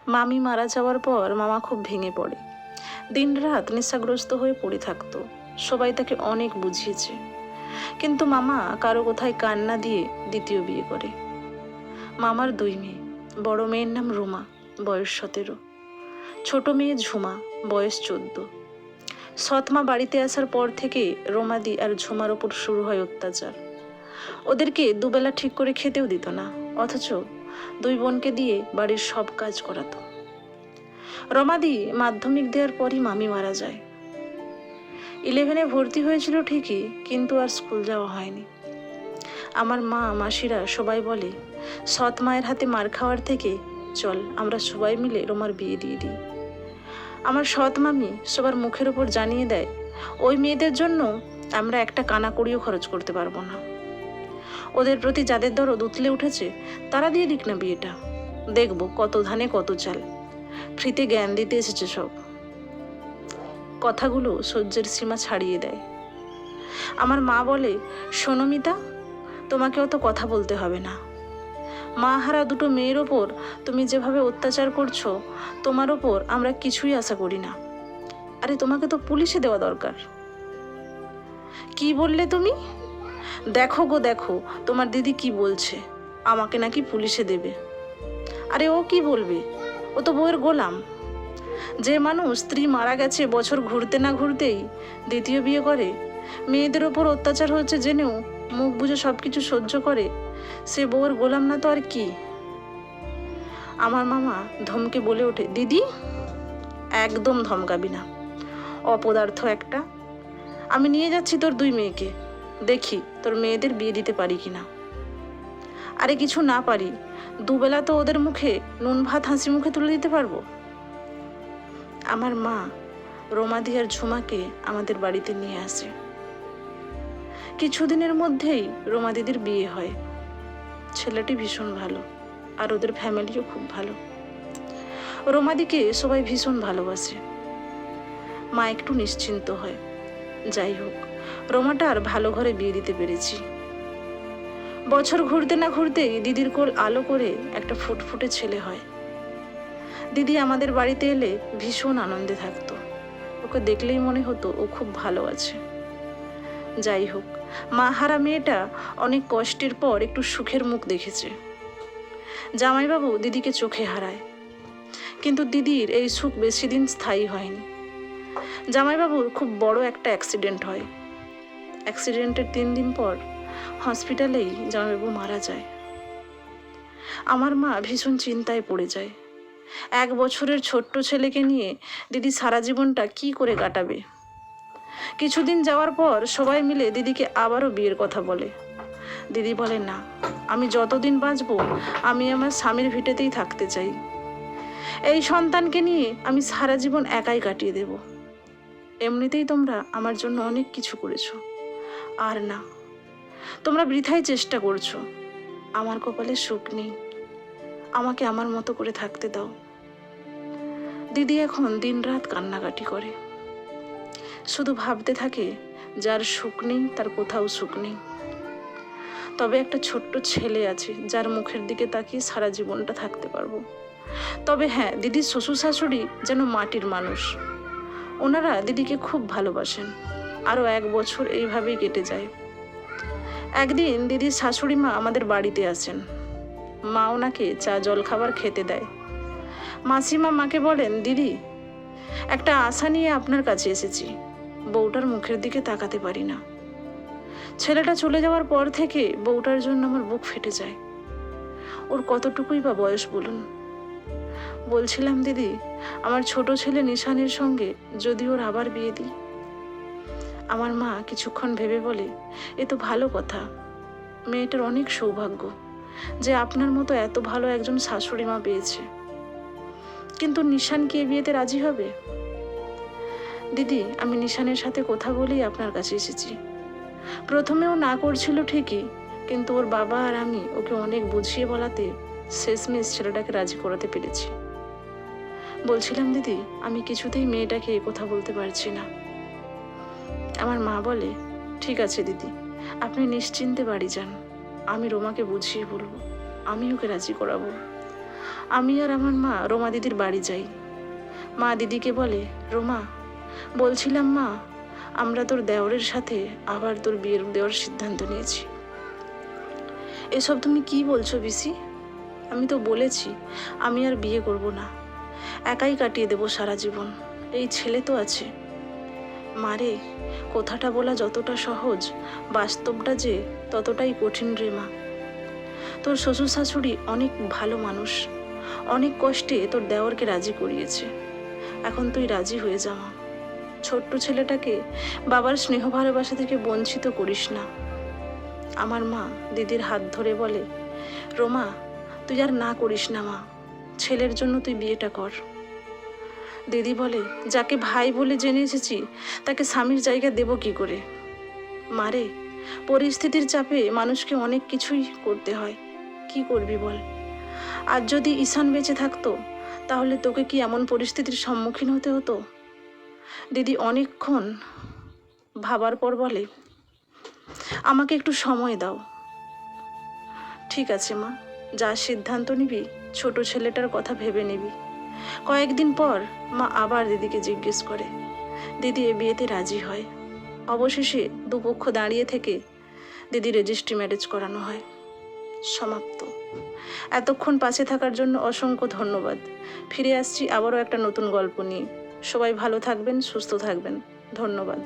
মামি মারা যাওয়ার পর মামা খুব ভেঙে পড়ে। দিনরাত নেশাগ্রস্ত হয়ে পড়ে থাকতো। সবাই তাকে অনেক বুঝিয়েছে, কিন্তু মামা কারো কোথায় কান না দিয়ে দ্বিতীয় বিয়ে করে। মামার 2 মেয়ে। বড় মেয়ের নাম রুমা, বয়স 17। ছোট মেয়ে ঝুমা, বয়স 14। সৎমা বাড়িতে আসার পর থেকে রোমাদি আর ঝুমার ওপর শুরু হয় অত্যাচার। ওদেরকে দুবেলা ঠিক করে খেতেও দিত না, অথচ 2 বোনকে দিয়ে বাড়ির সব কাজ করাতো। রমাদি মাধ্যমিক দেওয়ার পরই মামি মারা যায়। 11-এ ভর্তি হয়েছিল ঠিকই, কিন্তু আর স্কুল যাওয়া হয়নি। আমার মা মাসিরা সবাই বলে, সৎ মায়ের হাতে মার খাওয়ার থেকে চল আমরা সবাই মিলে রোমার বিয়ে দিয়ে দিই। আমার সৎ মামি সবার মুখের ওপর জানিয়ে দেয়, ওই মেয়েদের জন্য আমরা একটা কানাকড়িও খরচ করতে পারবো না। ওদের প্রতি যাদের দরদ উতলে উঠেছে তারা দিয়ে দিক না বিয়েটা, দেখবো কত ধানে কত চাল, ফ্রিতে জ্ঞান দিতে এসেছে সব। কথাগুলো সহ্যের সীমা ছাড়িয়ে দেয়। আমার মা বলে, শোনো মিতা, তোমাকে অত কথা বলতে হবে না। মা হারা 2টো মেয়ের ওপর তুমি যেভাবে অত্যাচার করছো, তোমার ওপর আমরা কিছুই আশা করি না। আরে তোমাকে তো পুলিশে দেওয়া দরকার। কি বললে তুমি? দেখো গো দেখো, তোমার দিদি কি বলছে, আমাকে নাকি পুলিশে দেবে। আরে ও কি বলবে, ও তো বউয়ের গোলাম। যে মানুষ স্ত্রী মারা গেছে বছর ঘুরতে না ঘুরতেই দ্বিতীয় বিয়ে করে, মেয়েদের ওপর অত্যাচার হচ্ছে জেনেও মুখ বুজে সব কিছু সহ্য করে, সে বউয়ের গোলাম না তো আর কি? আমার মামা ধমকে বলে ওঠে, দিদি একদম ধমকাবি না, অপদার্থ একটা। আমি নিয়ে যাচ্ছি তোর 2 মেয়েকে, দেখি তোর মেয়েদের বিয়ে দিতে পারি কিনা। আরে কিছু না পারি, দুবেলা তো ওদের মুখে নুন ভাত হাসি মুখে তুলে দিতে পারবো। আমার মা রোমাদি আর ঝুমাকে আমাদের বাড়িতে নিয়ে আসে। কিছুদিনের মধ্যেই রোমা দিদির বিয়ে হয়। ছেলেটি ভীষণ ভালো, আর ওদের ফ্যামিলিও খুব ভালো। রোমাদিকে সবাই ভীষণ ভালোবাসে। মা একটু নিশ্চিন্ত হয়। যাই হোক, রোমাটার ভালো ঘরে বিয়ে দিতে পেরেছি। বছর ঘুরতে না ঘুরতেই দিদির কোল আলো করে একটা ফুটফুটে ছেলে হয়। দিদি আমাদের বাড়িতে এলে ভীষণ আনন্দে থাকতো। ওকে দেখলেই মনে হতো ও খুব ভালো আছে। যাই হোক, মা হারা মেয়েটা অনেক কষ্টের পর একটু সুখের মুখ দেখেছে। জামাইবাবু দিদিকে চোখে হারায়, কিন্তু দিদির এই সুখ বেশি দিন স্থায়ী হয়নি। জামাইবাবুর খুব বড় একটা অ্যাক্সিডেন্ট হয়। অ্যাক্সিডেন্টের 3 দিন পর হসপিটালেই জামাইবাবু মারা যায়। আমার মা ভীষণ চিন্তায় পড়ে যায়। 1 বছরের ছোট্ট ছেলেকে নিয়ে দিদি সারা জীবনটা কি করে কাটাবে। কিছুদিন যাওয়ার পর সবাই মিলে দিদিকে আবারও বিয়ের কথা বলে। দিদি বলে, না, আমি যতদিন বাঁচবো আমি আমার স্বামীর ভিটেতেই থাকতে চাই। এই সন্তানকে নিয়ে আমি সারা জীবন একাই কাটিয়ে দেব। এমনিতেই তোমরা আমার জন্য অনেক কিছু করেছো, আর না, তোমরা বৃথাই চেষ্টা করছো। আমার কপালে সুখ নেই, আমাকে আমার মতো করে থাকতে দাও। দিদি এখন দিনরাত কান্নাকাটি করে, শুধু ভাবতে থাকে যার সুখ নেই তার কোথাও সুখ নেই। তবে একটা ছোট্ট ছেলে আছে যার মুখের দিকে তাকিয়ে সারা জীবনটা থাকতে পারবো। তবে হ্যাঁ, দিদির শ্বশুর শাশুড়ি যেন মাটির মানুষ। ওনারা দিদিকে খুব ভালোবাসেন। আরও 1 বছর এইভাবেই কেটে যায়। একদিন দিদির শাশুড়ি মা আমাদের বাড়িতে আসেন। মা ওনাকে চা জল খাবার খেতে দেয়। মাসিমা মাকে বলেন, দিদি, একটা আশা নিয়ে আপনার কাছে এসেছি। বউটার মুখের দিকে তাকাতে পারি না। ছেলেটা চলে যাওয়ার পর থেকে বউটার জন্য আমার বুক ফেটে যায়। ওর কতটুকুই বা বয়স বলুন। বলছিলাম, দিদি, আমার ছোট ছেলে নিশানের সঙ্গে যদি ওর আবার বিয়ে দিই। আমার মা কিছুক্ষণ ভেবে বলে, এ তো ভালো কথা। মেয়েটার অনেক সৌভাগ্য যে আপনার মতো এত ভালো একজন শাশুড়ি মা পেয়েছে। কিন্তু নিশান কি এ বিয়েতে রাজি হবে? দিদি, আমি নিশানের সাথে কথা বলেই আপনার কাছে এসেছি। প্রথমেও না করছিল ঠিকই, কিন্তু ওর বাবা আর আমি ওকে অনেক বুঝিয়ে বলাতে শেষমেশ ছেলেটাকে রাজি করাতে পেরেছি। বলছিলাম, দিদি, আমি কিছুতেই মেয়েটাকে এই কথা বলতে পারছি না। আমার মা বলে, ঠিক আছে দিদি, আপনি নিশ্চিন্তে বাড়ি যান। আমি রোমাকে বুঝিয়ে বলবো, আমি ওকে রাজি করাবো। আমি আর আমার মা রোমা দিদির বাড়ি যাই। মা দিদিকে বলে, রোমা, বলছিলাম মা, আমরা তোর দেওরের সাথে আবার তোর বিয়ের দেওয়ার সিদ্ধান্ত নিয়েছি। এসব তুমি কি বলছো পিসি? আমি তো বলেছি আমি আর বিয়ে করব না, একাই কাটিয়ে দেবো সারা জীবন, এই ছেলে তো আছে। মারে, কথাটা বলা যতটা সহজ, বাস্তবটা যে ততটাই কঠিন রে মা। তোর শ্বশুর শাশুড়ি অনেক ভালো মানুষ, অনেক কষ্টে তোর দেওরকে রাজি করিয়েছে। এখন তুই রাজি হয়ে যা মা। ছোট্ট ছেলেটাকে বাবার স্নেহ ভালোবাসা থেকে বঞ্চিত করিস না। আমার মা দিদির হাত ধরে বলে, রোমা, তুই আর না করিস না মা, ছেলের জন্য তুই বিয়েটা কর। দিদি বলে, যাকে ভাই বলে জেনে এসেছি তাকে স্বামীর জায়গা দেব কি করে? মারে, পরিস্থিতির চাপে মানুষকে অনেক কিছুই করতে হয়, কি করবি বল? আর যদি ঈশান বেঁচে থাকতো তাহলে তোকে কি এমন পরিস্থিতির সম্মুখীন হতে হতো? দিদি অনেকক্ষণ ভাবার পর বলে, আমাকে একটু সময় দাও। ঠিক আছে মা, যা সিদ্ধান্ত নিবি ছোট ছেলেটার কথা ভেবে নিবি। কয়েকদিন পর মা আবার দিদিকে জিজ্ঞেস করে। দিদি এ বিয়েতে রাজি হয়। অবশেষে দুপক্ষ দাঁড়িয়ে থেকে দিদি রেজিস্ট্রি ম্যারেজ করানো হয়। সমাপ্ত। এতক্ষণ পাশে থাকার জন্য অসংখ্য ধন্যবাদ। ফিরে আসছি আবারও একটা নতুন গল্প নিয়ে। সবাই ভালো থাকবেন, সুস্থ থাকবেন। ধন্যবাদ।